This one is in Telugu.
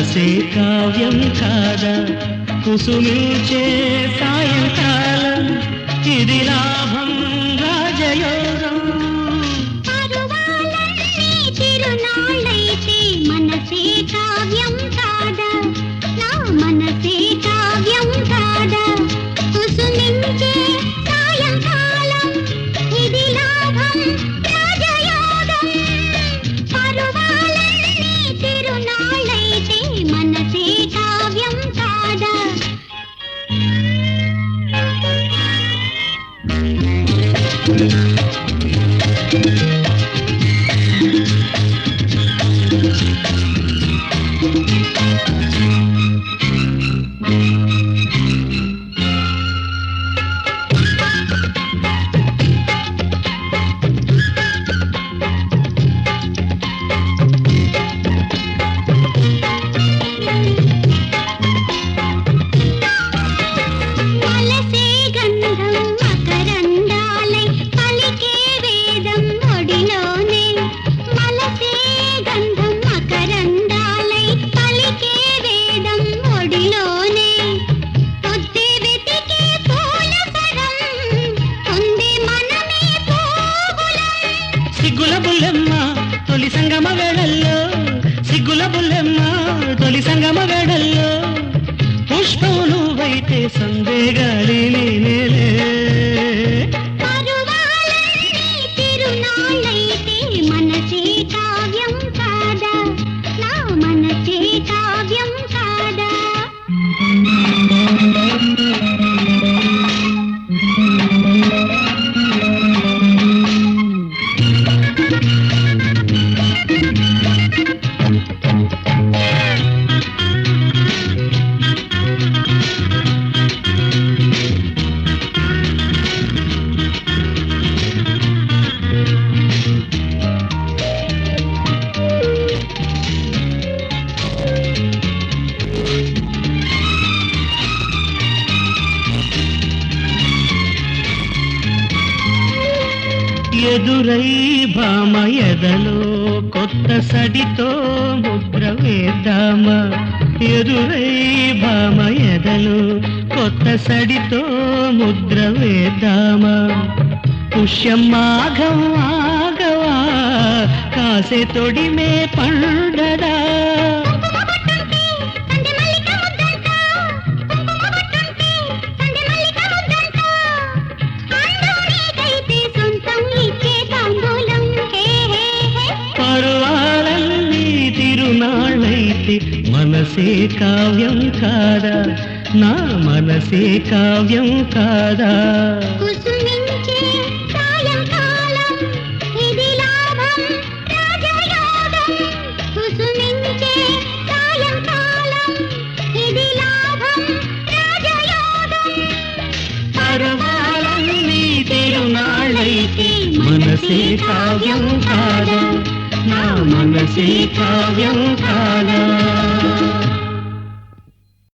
మనసే కావ్యం కాదా కుసుమించే సాయంకాలం ఇది లాభం రాజయోగం పరువాలన్నీ తిరునాళ్ళైతే మనసే కావ్యం కాదా నా మనసే కావ్యం కాదా కుసుమించే సాయంకాలం ఇది లాభం రాజయోగం పరువాలన్నీ తిరునాళ్ళైతే మనసే కావ్యం కాదా తొలి సంగమ వేళల్లో సిగ్గుల బుల్లెమ్మ తొలి సంగమ వేళల్లో పుష్పం నువ్వైతే సందేగాలి నేనేలే పరువాలన్నీ తిరునాళ్ళైతే మనసే కావ్యం కాదా నా మనసే కావ్యం కాదా ఎదురై భామ ఎదలో కొత్త సడితో ముద్ర వేద్దామా ఎదురై భామ ఎదలో కొత్త సడితో ముద్ర వేద్దామా పుష్యం మాఘం ఆగవా కాసే తొడిమే పండదా మనసే కావ్యం కాదా నా మనసే కావ్యం కాదా కుసుమించే సాయంకాలం ఇది లాభం రాజయోగం కుసుమించే సాయంకాలం ఇది లాభం రాజయోగం పర్వాలన్నీ తిరునాళ్ళైతే మనసే కావ్యం కాదా నా మనసే కావ్యం కాదా